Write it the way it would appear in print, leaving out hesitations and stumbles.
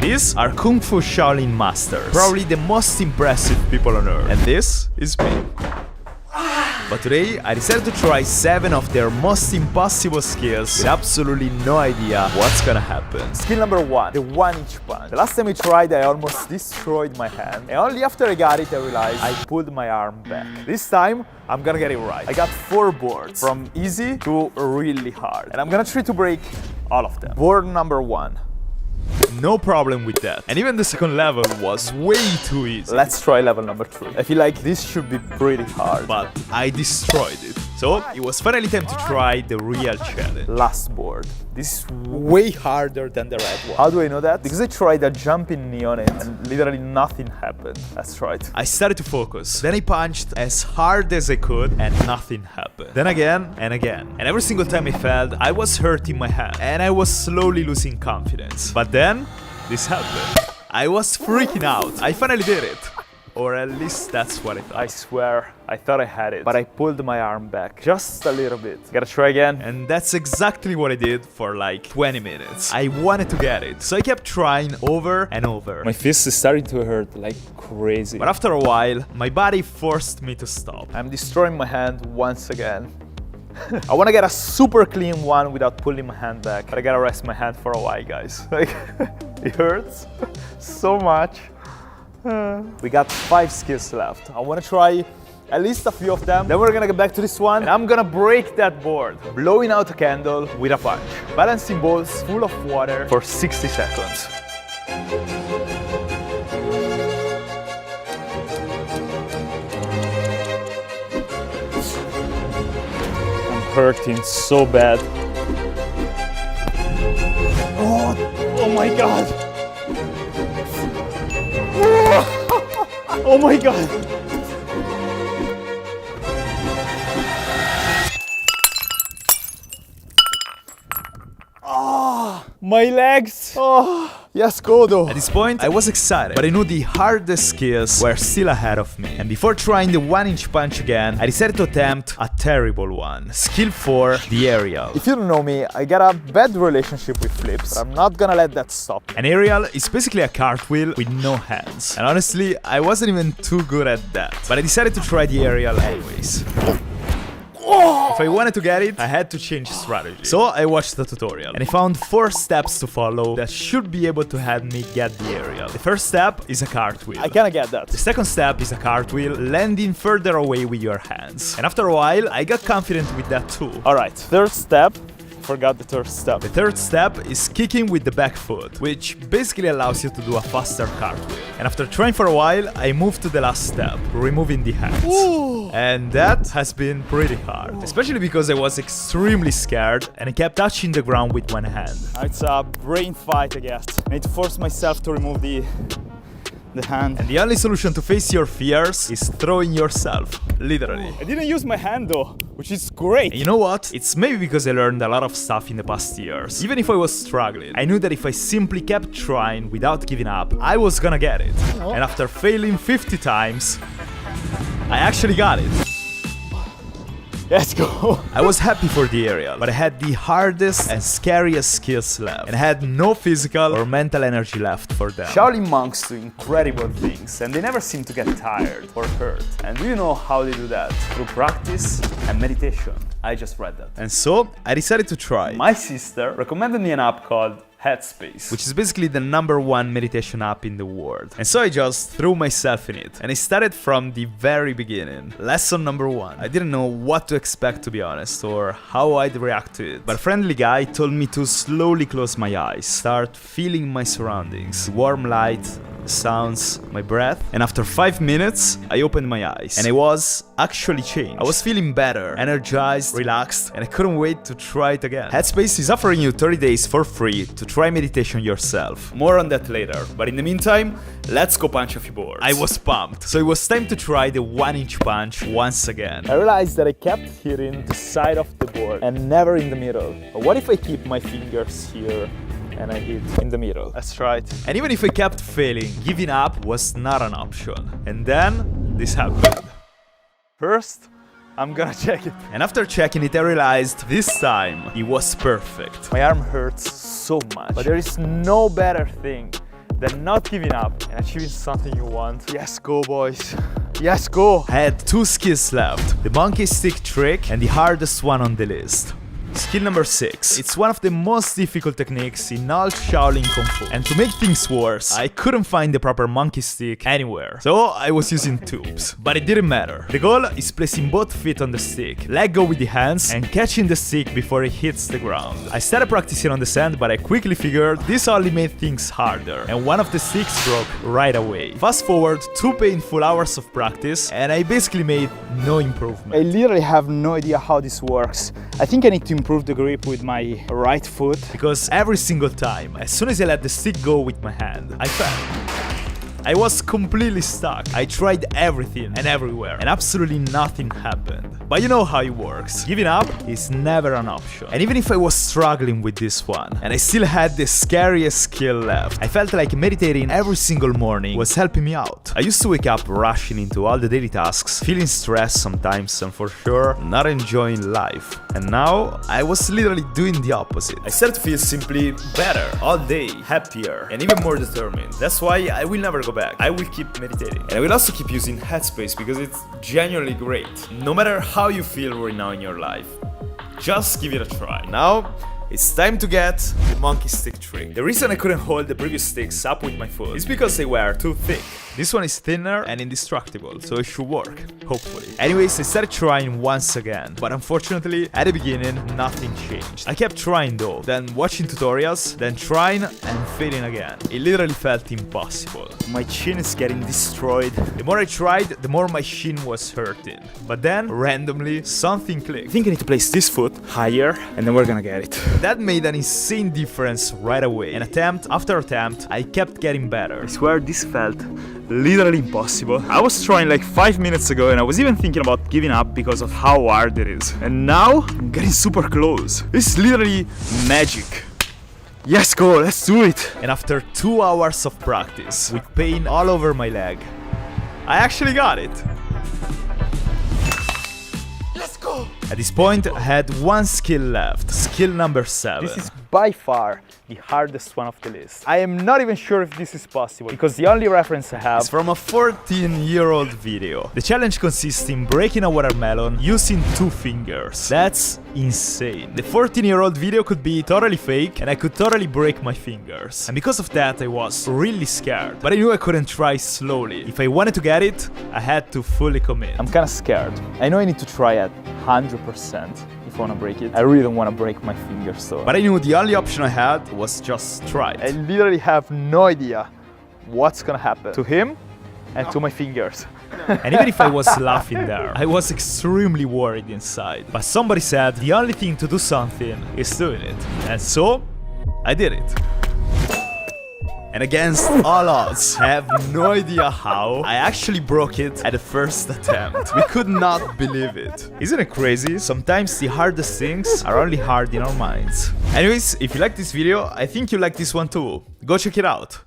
These are Kung Fu Shaolin masters, probably the most impressive people on earth. And this is me. But today, I decided to try 7 of their most impossible skills with absolutely no idea what's gonna happen. Skill number 1, the 1-inch punch. The last time I tried, I almost destroyed my hand. And only after I got it, I realized I pulled my arm back. This time, I'm gonna get it right. I got 4 boards, from easy to really hard. And I'm gonna try to break all of them. Board number 1. No problem with that. And even the second level was way too easy. Let's try level number 3. I feel like this should be pretty hard. But I destroyed it. So it was finally time to try the real challenge. Last board. This is way harder than the red one. How do I know that? Because I tried a jumping knee on it and literally nothing happened. Let's try it. I started to focus. Then I punched as hard as I could and nothing happened. Then again and again. And every single time I failed, I was hurting my hand. And I was slowly losing confidence. But then, this happened. I was freaking out. I finally did it. Or at least that's what I thought. I swear, I thought I had it, but I pulled my arm back just a little bit. Gotta try again. And that's exactly what I did for like 20 minutes. I wanted to get it, so I kept trying over and over. My fist is starting to hurt like crazy. But after a while, my body forced me to stop. I'm destroying my hand once again. I want to get a super clean one without pulling my hand back, but I gotta rest my hand for a while, guys. Like, it hurts so much. We got 5 skills left. I want to try at least a few of them. Then we're gonna get back to this one, and I'm gonna break that board, blowing out a candle with a punch. Balancing balls full of water for 60 seconds. Hurting so bad. Oh my god. Oh my god. My legs. Yes, Kodo. At this point, I was excited, but I knew the hardest skills were still ahead of me. And before trying the 1-inch punch again, I decided to attempt a terrible one. Skill 4, the aerial. If you don't know me, I got a bad relationship with flips, but I'm not gonna let that stop me. An aerial is basically a cartwheel with no hands. And honestly, I wasn't even too good at that. But I decided to try the aerial anyways. If I wanted to get it, I had to change strategy. So I watched the tutorial and I found 4 steps to follow that should be able to help me get the aerial. The first step is a cartwheel. I kinda get that. The second step is a cartwheel landing further away with your hands. And after a while, I got confident with that too. Alright, third step. Forgot the third step. The third step is kicking with the back foot, which basically allows you to do a faster cartwheel. And after trying for a while, I moved to the last step, removing the hands. Ooh. And that has been pretty hard, especially because I was extremely scared and I kept touching the ground with one hand. It's a brain fight, I guess. I need to force myself to remove the hand. And the only solution to face your fears is throwing yourself, literally. I didn't use my hand though, which is great. And you know what? It's maybe because I learned a lot of stuff in the past years. Even if I was struggling, I knew that if I simply kept trying without giving up, I was gonna get it. And after failing 50 times, I actually got it. Let's go. I was happy for the aerial, but I had the hardest and scariest skills left, and I had no physical or mental energy left for them. Shaolin monks do incredible things, and they never seem to get tired or hurt. And do you know how they do that? Through practice and meditation. I just read that. And so, I decided to try. My sister recommended me an app called Headspace, which is basically the #1 meditation app in the world. And so I just threw myself in it. And I started from the very beginning. Lesson number 1. I didn't know what to expect, to be honest, or how I'd react to it. But a friendly guy told me to slowly close my eyes, start feeling my surroundings, warm light, sounds, my breath. And after 5 minutes, I opened my eyes. And I was actually changed. I was feeling better, energized, relaxed, and I couldn't wait to try it again. Headspace is offering you 30 days for free to try meditation yourself. More on that later. But in the meantime, let's go punch a few boards. I was pumped. So it was time to try the 1-inch punch once again. I realized that I kept hitting the side of the board and never in the middle. But what if I keep my fingers here and I hit in the middle? Let's try it. And even if I kept failing, giving up was not an option. And then this happened. First, I'm gonna check it. And after checking it, I realized this time it was perfect. My arm hurts so much, but there is no better thing then not giving up and achieving something you want. Yes, go boys. Yes, go. I had 2 skills left, the monkey stick trick and the hardest one on the list. Skill number 6. It's one of the most difficult techniques in all Shaolin Kung Fu. And to make things worse, I couldn't find the proper monkey stick anywhere. So I was using tubes. But it didn't matter. The goal is placing both feet on the stick, let go with the hands, and catching the stick before it hits the ground. I started practicing on the sand, but I quickly figured this only made things harder, and one of the sticks broke right away. Fast forward 2 painful hours of practice, and I basically made no improvement. I literally have no idea how this works. I think I need to improve the grip with my right foot. Because every single time, as soon as I let the stick go with my hand, I fell. I was completely stuck. I tried everything and everywhere, and absolutely nothing happened. But you know how it works. Giving up is never an option. And even if I was struggling with this one, and I still had the scariest skill left, I felt like meditating every single morning was helping me out. I used to wake up rushing into all the daily tasks, feeling stressed sometimes, and for sure, not enjoying life. And now, I was literally doing the opposite. I started to feel simply better, all day, happier, and even more determined. That's why I will never go back. I will keep meditating. And I will also keep using Headspace because it's genuinely great. No matter how you feel right now in your life, just give it a try. Now, it's time to get the monkey stick trick. The reason I couldn't hold the previous sticks up with my foot is because they were too thick. This one is thinner and indestructible, so it should work, hopefully. Anyways, I started trying once again, but unfortunately, at the beginning, nothing changed. I kept trying though, then watching tutorials, then trying and failing again. It literally felt impossible. My chin is getting destroyed. The more I tried, the more my shin was hurting. But then, randomly, something clicked. I think I need to place this foot higher, and then we're gonna get it. That made an insane difference right away. And attempt after attempt, I kept getting better. I swear this felt literally impossible. I was trying like 5 minutes ago and I was even thinking about giving up because of how hard it is. And now I'm getting super close. This is literally magic. Yes, go, let's do it. And after 2 hours of practice, with pain all over my leg, I actually got it. Let's go. At this point, I had 1 skill left, skill number 7. This is by far the hardest one of the list. I am not even sure if this is possible because the only reference I have is from a 14-year-old video. The challenge consists in breaking a watermelon using 2 fingers. That's insane. The 14-year-old video could be totally fake and I could totally break my fingers. And because of that, I was really scared. But I knew I couldn't try slowly. If I wanted to get it, I had to fully commit. I'm kinda scared. I know I need to try at 100% if I wanna break it. I really don't wanna break my fingers though. But I knew the only option I had was just try it. I literally have no idea what's gonna happen to him and to my fingers. And even if I was laughing there, I was extremely worried inside. But somebody said the only thing to do something is doing it. And so, I did it. And against all odds, I have no idea how, I actually broke it at the first attempt. We could not believe it. Isn't it crazy? Sometimes the hardest things are only hard in our minds. Anyways, if you like this video, I think you like this one too. Go check it out.